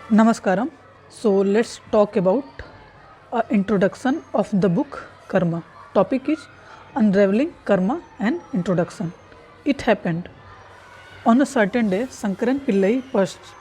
Namaskaram. So let's talk about a introduction of the book Karma. Topic is unraveling karma and introduction. It happened on a certain day. Sankaran Pillai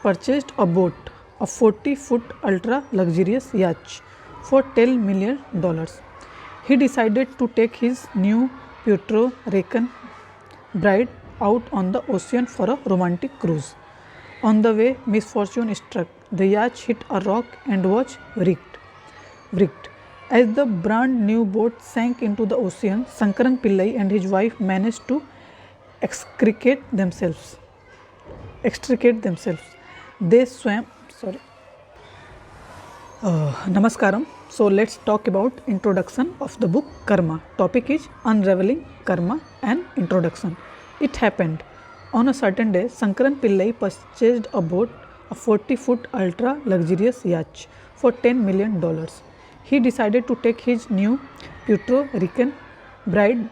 purchased a boat, a 40-foot ultra luxurious yacht, for $10 million. He decided to take his new Puerto Rican bride out on the ocean for a romantic cruise. On the way, misfortune struck. The yacht hit a rock and was wrecked. As the brand new boat sank into the ocean, Sankaran Pillai and his wife managed to extricate themselves. They swam. Namaskaram. So let's talk about introduction of the book Karma. Topic is unraveling karma and introduction. It happened on a certain day. Sankaran Pillai purchased a boat, a 40-foot ultra luxurious yacht, for $10 million. He decided to take his new Puerto Rican bride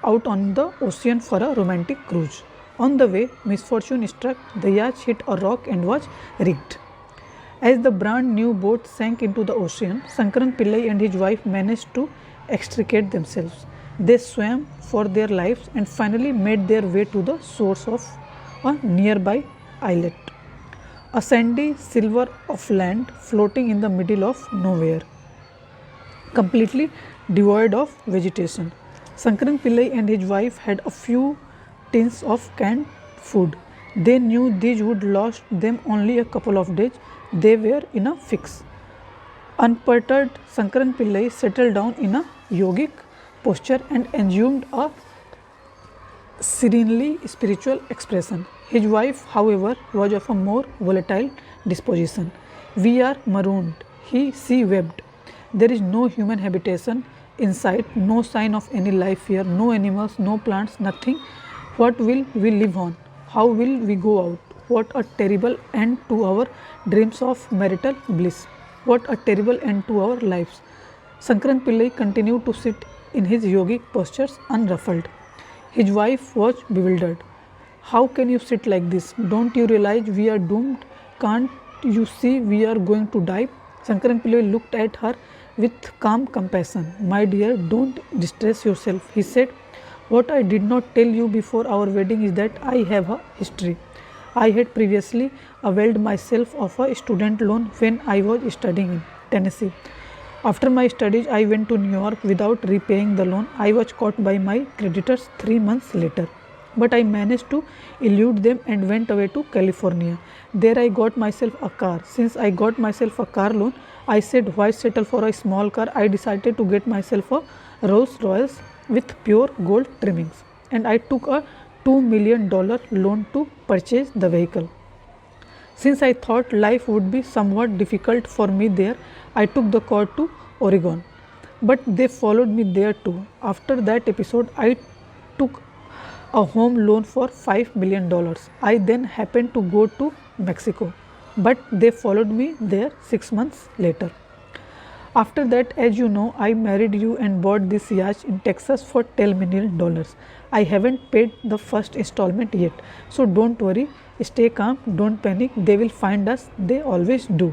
out on the ocean for a romantic cruise. On the way, misfortune struck. The yacht hit a rock and was wrecked. As the brand new boat sank into the ocean, Sankaran Pillai and his wife managed to extricate themselves. They swam for their lives and finally made their way to the shores of a nearby islet, a sandy silver of land floating in the middle of nowhere, completely devoid of vegetation. Sankaran Pillai and his wife had a few tins of canned food. They knew these would last them only a couple of days. They were in a fix. Unperturbed, Sankaran Pillai settled down in a yogic posture and assumed a serenely spiritual expression. His wife, however, was of a more volatile disposition. "We are marooned," she wept. "There is no human habitation in sight, no sign of any life here, no animals, no plants, nothing. What will we live on? How will we go out? What a terrible end to our dreams of marital bliss. What a terrible end to our lives." Sankaran Pillai continued to sit in his yogic postures unruffled. His wife was bewildered. "How can you sit like this? Don't you realize we are doomed? Can't you see we are going to die?" Sankaran Pillai looked at her with calm compassion. "My dear, don't distress yourself," he said. "What I did not tell you before our wedding is that I have a history. I had previously availed myself of a student loan when I was studying in Tennessee. After my studies, I went to New York without repaying the loan. I was caught by my creditors 3 months later, but I managed to elude them and went away to California. There I got myself a car. Since I got myself a car loan, I said, why settle for a small car? I decided to get myself a Rolls Royce with pure gold trimmings, and I took a $2 million loan to purchase the vehicle. Since I thought life would be somewhat difficult for me there, I took the car to Oregon. But they followed me there too. After that episode, I took a home loan for $5 million. I then happened to go to Mexico, but they followed me there 6 months later. After that, as you know, I married you and bought this yacht in Texas for $10 million. I haven't paid the first installment yet, so don't worry, stay calm, don't panic, they will find us, they always do."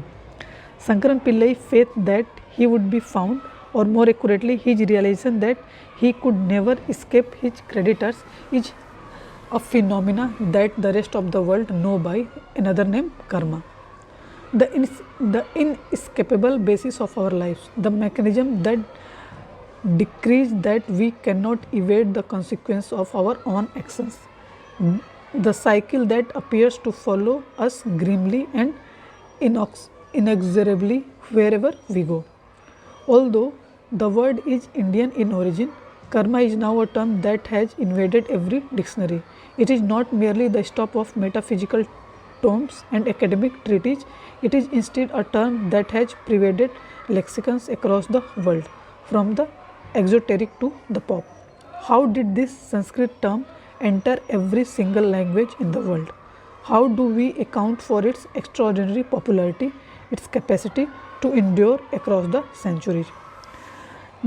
Sankaran Pillai's faith that he would be found, or more accurately, his realization that he could never escape his creditors, is a phenomena that the rest of the world know by another name, karma. The inescapable basis of our lives, the mechanism that decrees that we cannot evade the consequence of our own actions, the cycle that appears to follow us grimly and inexorably wherever we go. Although the word is Indian in origin, karma is now a term that has invaded every dictionary. It is not merely the stuff of metaphysical tomes and academic treatises. It is instead a term that has pervaded lexicons across the world, from the exoteric to the pop. How did this Sanskrit term enter every single language in the world? How do we account for its extraordinary popularity, its capacity to endure across the centuries?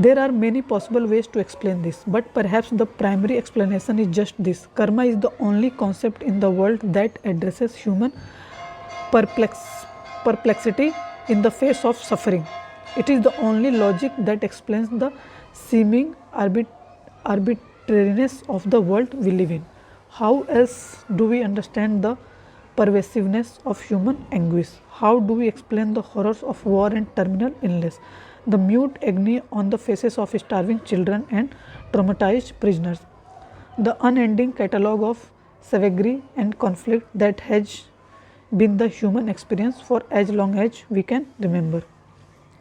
There are many possible ways to explain this, but perhaps the primary explanation is just this: karma is the only concept in the world that addresses human perplexity in the face of suffering. It is the only logic that explains the seeming arbitrariness of the world we live in. How else do we understand the pervasiveness of human anguish? How do we explain the horrors of war and terminal illness, the mute agony on the faces of starving children and traumatized prisoners, the unending catalogue of savagery and conflict that has been the human experience for as long as we can remember?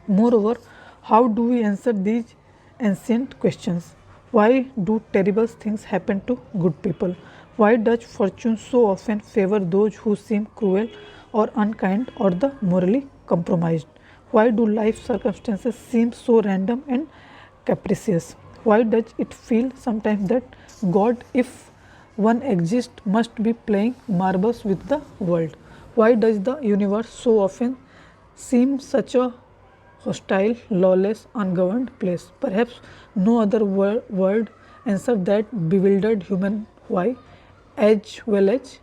Moreover, how do we answer these ancient questions? Why do terrible things happen to good people? Why does fortune so often favor those who seem cruel or unkind or the morally compromised? Why do life circumstances seem so random and capricious? Why does it feel sometimes that God, if one exists, must be playing marbles with the world? Why does the universe so often seem such a hostile, lawless, ungoverned place? Perhaps no other word answers that bewildered human why as well as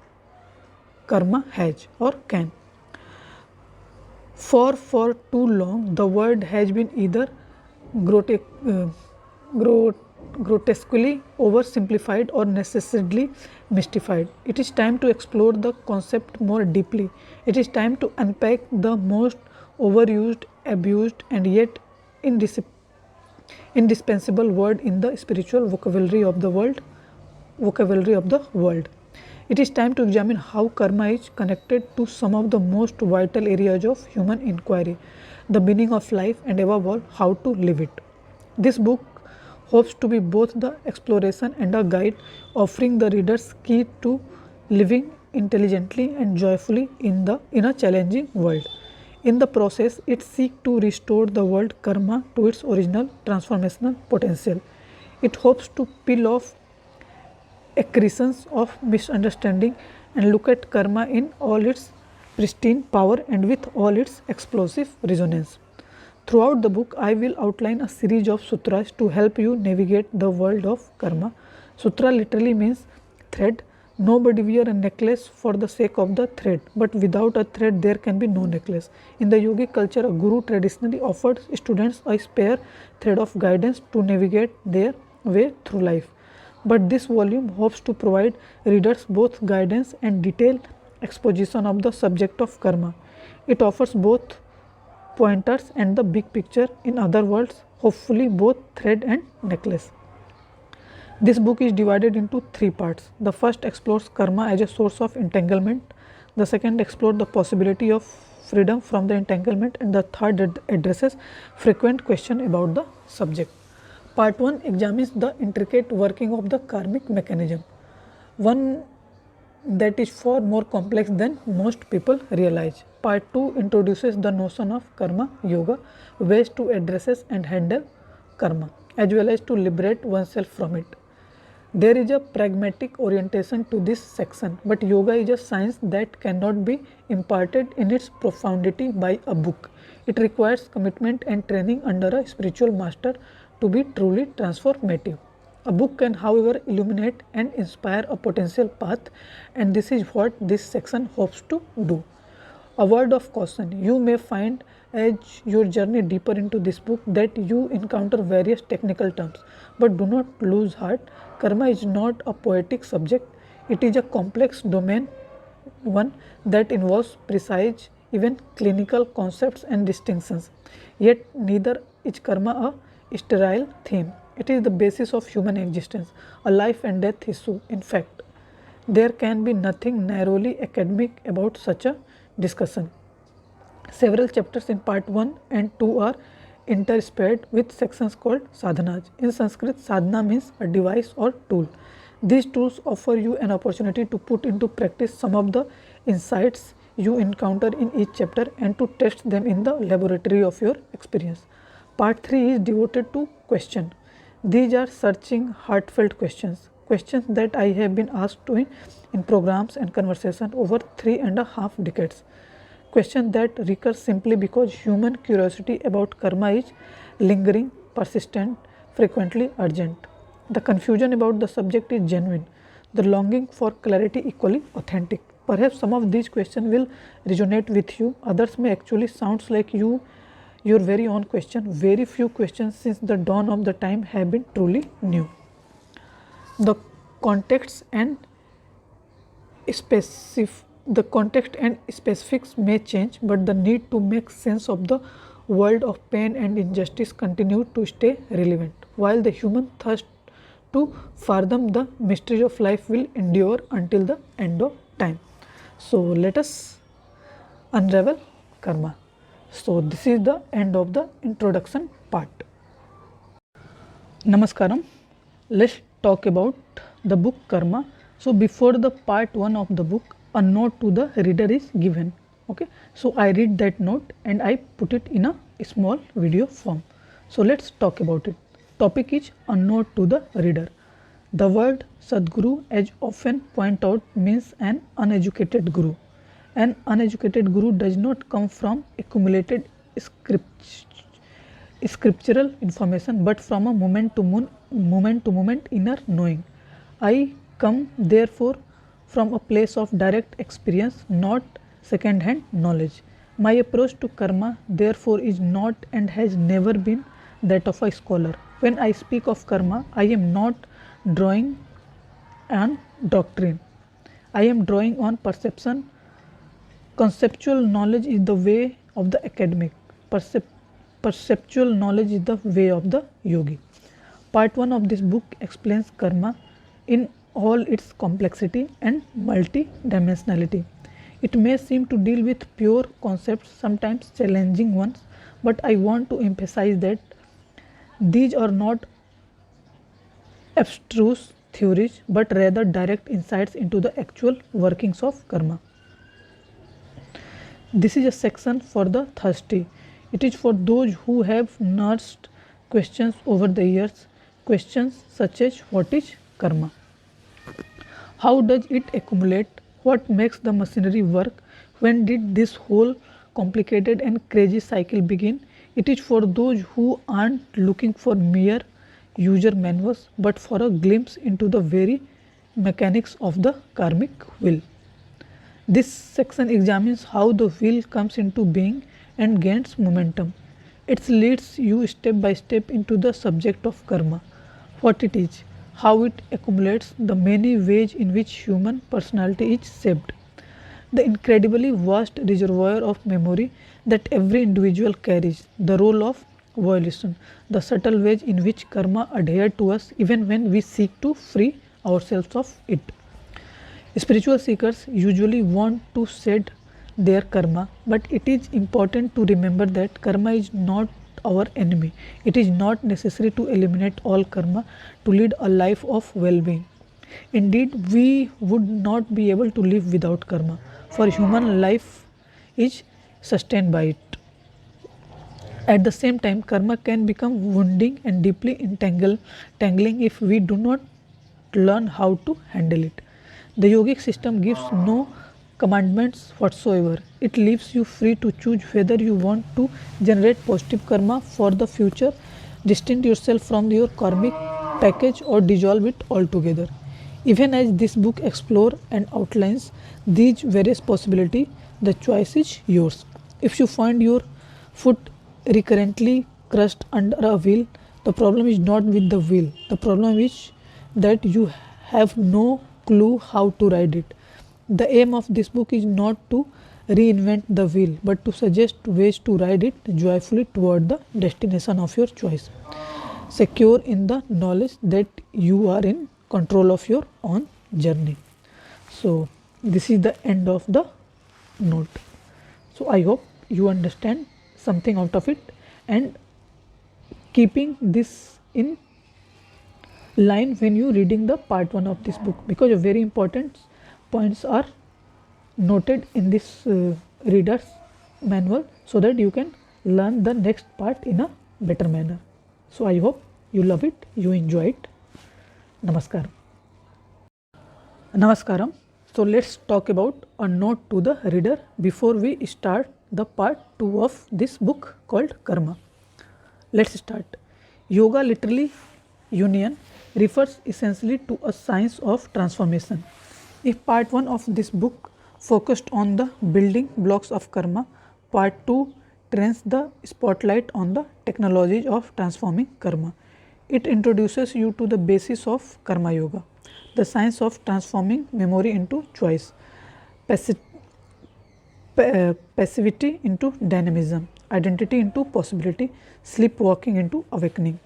karma has or can. For too long, the word has been either grote- uh, grotesquely oversimplified or necessarily mystified. It is time to explore the concept more deeply. It is time to unpack the most overused, abused, and yet indispensable word in the spiritual vocabulary of the world. It is time to examine how karma is connected to some of the most vital areas of human inquiry, the meaning of life, and above all, how to live it. This book hopes to be both the exploration and a guide, offering the readers key to living intelligently and joyfully in a challenging world. In the process, it seeks to restore the world karma to its original transformational potential. It hopes to peel off accretions of misunderstanding and look at karma in all its pristine power and with all its explosive resonance. Throughout the book, I will outline a series of sutras to help you navigate the world of karma. Sutra literally means thread. Nobody wear a necklace for the sake of the thread, but without a thread there can be no necklace. In the yogic culture, a guru traditionally offered students a spare thread of guidance to navigate their way through life. But this volume hopes to provide readers both guidance and detailed exposition of the subject of karma. It offers both pointers and the big picture, in other words, hopefully both thread and necklace. This book is divided into three parts. The first explores karma as a source of entanglement, the second explores the possibility of freedom from the entanglement, and the third addresses frequent questions about the subject. Part 1 examines the intricate working of the karmic mechanism, one that is far more complex than most people realize. Part 2 introduces the notion of karma yoga, ways to address and handle karma, as well as to liberate oneself from it. There is a pragmatic orientation to this section, but yoga is a science that cannot be imparted in its profundity by a book. It requires commitment and training under a spiritual master to be truly transformative. A book can, however, illuminate and inspire a potential path, and this is what this section hopes to do. A word of caution: you may find as your journey deeper into this book that you encounter various technical terms, but do not lose heart. Karma is not a poetic subject, it is a complex domain, one that involves precise, even clinical concepts and distinctions. Yet neither is karma a sterile theme. It is the basis of human existence, a life and death issue. In fact, there can be nothing narrowly academic about such a discussion. Several chapters in part 1 and 2 are interspersed with sections called sadhanas. In Sanskrit, sadhana means a device or tool. These tools offer you an opportunity to put into practice some of the insights you encounter in each chapter and to test them in the laboratory of your experience. Part 3 is devoted to question. These are searching, heartfelt questions, questions that I have been asked to in programs and conversation over 3.5 decades. Questions that recur simply because human curiosity about karma is lingering, persistent, frequently urgent. The confusion about the subject is genuine, the longing for clarity equally authentic. Perhaps some of these questions will resonate with you, others may actually sounds like your very own question. Very few questions since the dawn of the time have been truly new. The context and specifics may change, but the need to make sense of the world of pain and injustice continue to stay relevant, while the human thirst to fathom the mystery of life will endure until the end of time. So let us unravel karma. So this is the end of the introduction part. Namaskaram. Let's talk about the book Karma. So before the part 1 of the book, a note to the reader is given. Okay, so I read that note and I put it in a small video form. So let's talk about it. Topic is a note to the reader. The word Sadguru, as often point out, means an uneducated guru. An uneducated guru does not come from accumulated scriptural information, but from a moment to moment inner knowing. I come therefore from a place of direct experience, not second hand knowledge. My approach to karma therefore is not and has never been that of a scholar. When I speak of karma, I am not drawing on doctrine. I am drawing on perception. Conceptual knowledge is the way of the academic. Perceptual knowledge is the way of the yogi. Part 1 of this book explains karma in all its complexity and multidimensionality. It may seem to deal with pure concepts, sometimes challenging ones, but I want to emphasize that these are not abstruse theories, but rather direct insights into the actual workings of karma. This is a section for the thirsty. It is for those who have nursed questions over the years, questions such as what is karma? How does it accumulate? What makes the machinery work? When did this whole complicated and crazy cycle begin? It is for those who aren't looking for mere user manuals, but for a glimpse into the very mechanics of the karmic wheel. This section examines how the wheel comes into being and gains momentum. It leads you step by step into the subject of karma, what it is, how it accumulates, the many ways in which human personality is shaped, the incredibly vast reservoir of memory that every individual carries, the role of volition, the subtle ways in which karma adheres to us even when we seek to free ourselves of it. Spiritual seekers usually want to shed their karma, but it is important to remember that karma is not our enemy. It is not necessary to eliminate all karma to lead a life of well-being. Indeed, we would not be able to live without karma, for human life is sustained by it. At the same time, karma can become wounding and deeply entangling if we do not learn how to handle it. The yogic system gives no commandments whatsoever. It leaves you free to choose whether you want to generate positive karma for the future, distance yourself from your karmic package, or dissolve it altogether. Even as this book explores and outlines these various possibilities, the choice is yours. If you find your foot recurrently crushed under a wheel, the problem is not with the wheel. The problem is that you have no clue how to ride it. The aim of this book is not to reinvent the wheel, but to suggest ways to ride it joyfully toward the destination of your choice, secure in the knowledge that you are in control of your own journey. So this is the end of the note. So I hope you understand something out of it, and keeping this in line when you reading the part 1 of this book, because a very important points are noted in this reader's manual, so that you can learn the next part in a better manner. So I hope you love it, you enjoy it. Namaskaram. Namaskaram. So let's talk about a note to the reader before we start the part 2 of this book called Karma. Let's start. Yoga, literally union, refers essentially to a science of transformation. If part 1 of this book focused on the building blocks of karma. Part 2 turns the spotlight on the technologies of transforming karma. It introduces you to the basis of karma yoga, the science of transforming memory into choice, passivity into dynamism, identity into possibility, sleepwalking into awakening.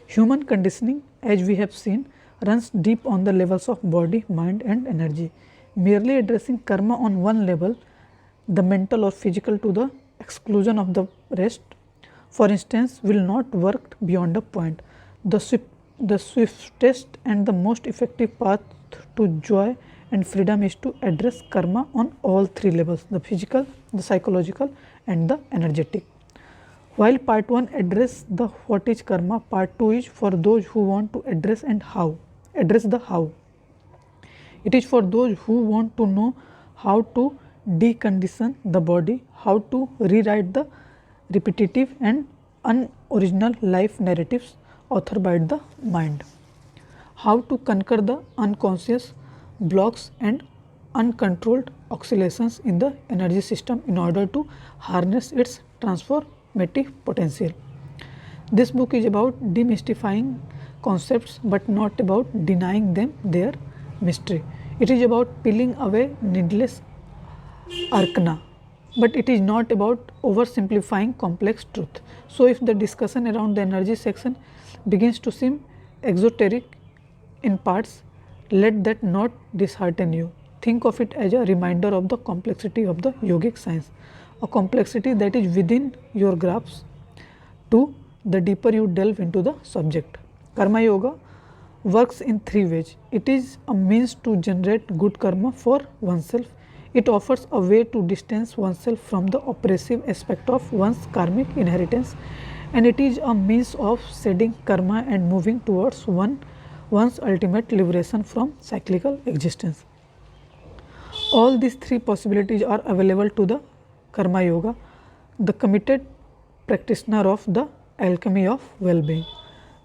Human conditioning, as we have seen, runs deep on the levels of body, mind, and energy. Merely addressing karma on one level, the mental or physical, to the exclusion of the rest, for instance, will not work beyond a point. The swiftest and the most effective path to joy and freedom is to address karma on all three levels: the physical, the psychological, and the energetic. While part 1 address the what is karma, part 2 is for those who want to address the how. It is for those who want to know how to decondition the body, how to rewrite the repetitive and unoriginal life narratives authored by the mind, how to conquer the unconscious blocks and uncontrolled oscillations in the energy system in order to harness its transformative potential. This book is about demystifying concepts but not about denying them their mystery. It is about peeling away needless arcana, but it is not about oversimplifying complex truth. So, if the discussion around the energy section begins to seem exoteric in parts, let that not dishearten you. Think of it as a reminder of the complexity of the yogic science, a complexity that is within your grasp. Two, the deeper you delve into the subject. Karma yoga works in three ways. It is a means to generate good karma for oneself. It offers a way to distance oneself from the oppressive aspect of one's karmic inheritance, and it is a means of shedding karma and moving towards one's ultimate liberation from cyclical existence. All these three possibilities are available to the Karma Yoga, the committed practitioner of the alchemy of well-being.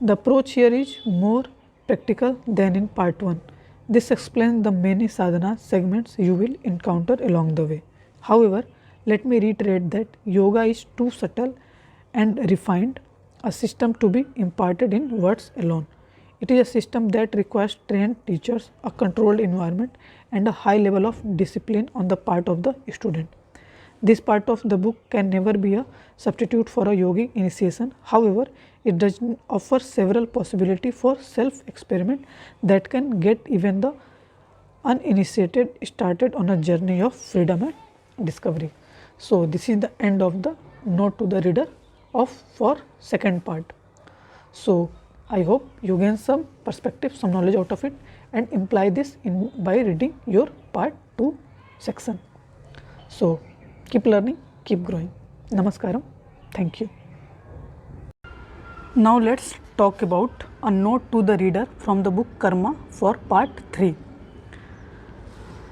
The approach here is more practical than in part 1. This explains the many sadhana segments you will encounter along the way. However, let me reiterate that yoga is too subtle and refined a system to be imparted in words alone. It is a system that requires trained teachers, a controlled environment, and a high level of discipline on the part of the student. This part of the book can never be a substitute for a yogic initiation. However, it does offer several possibilities for self-experiment that can get even the uninitiated started on a journey of freedom and discovery. So, this is the end of the note to the reader for second part. So, I hope you gain some perspective, some knowledge out of it, and imply this by reading your part 2 section. So, keep learning, keep growing. Namaskaram. Thank you. Now, let's talk about a note to the reader from the book Karma for part 3.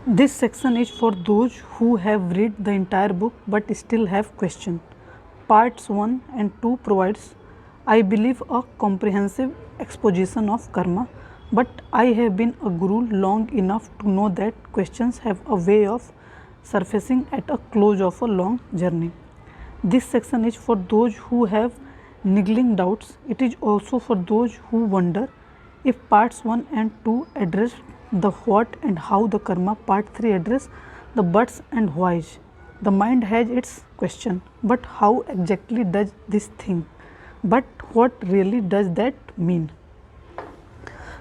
This section is for those who have read the entire book but still have questions. Parts 1 and 2 provides, I believe, a comprehensive exposition of karma, but I have been a guru long enough to know that questions have a way of surfacing at a close of a long journey. This section is for those who have niggling doubts. It is also for those who wonder if parts 1 and 2 address the what and how the karma, part 3 address the buts and whys. The mind has its question, but how exactly does this thing? But what really does that mean?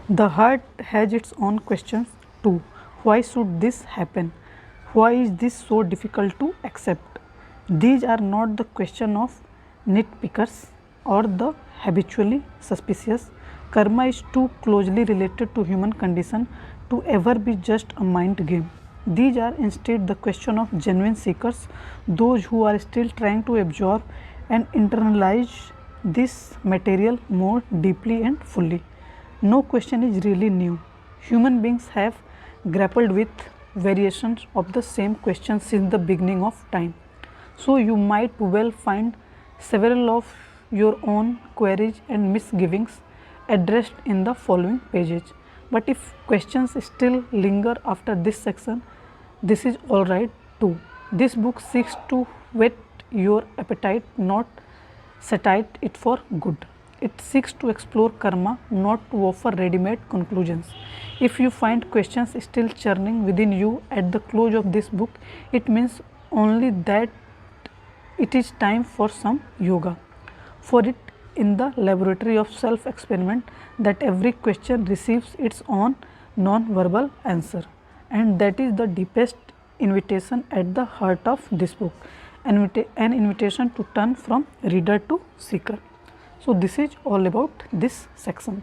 The heart has its own questions too. Why should this happen? Why is this so difficult to accept? These are not the question of nitpickers or the habitually suspicious. Karma is too closely related to human condition to ever be just a mind game. These are instead the question of genuine seekers, those who are still trying to absorb and internalize this material more deeply and fully. No question is really new. Human beings have grappled with variations of the same question since the beginning of time. So you might well find several of your own queries and misgivings addressed in the following pages. But if questions still linger after this section, this is alright too. This book seeks to whet your appetite, not satiate it for good. It seeks to explore karma, not to offer ready-made conclusions. If you find questions still churning within you at the close of this book, it means only that it is time for some yoga. For it in the laboratory of self-experiment that every question receives its own non-verbal answer, and that is the deepest invitation at the heart of this book, an invitation to turn from reader to seeker. So this is all about this section.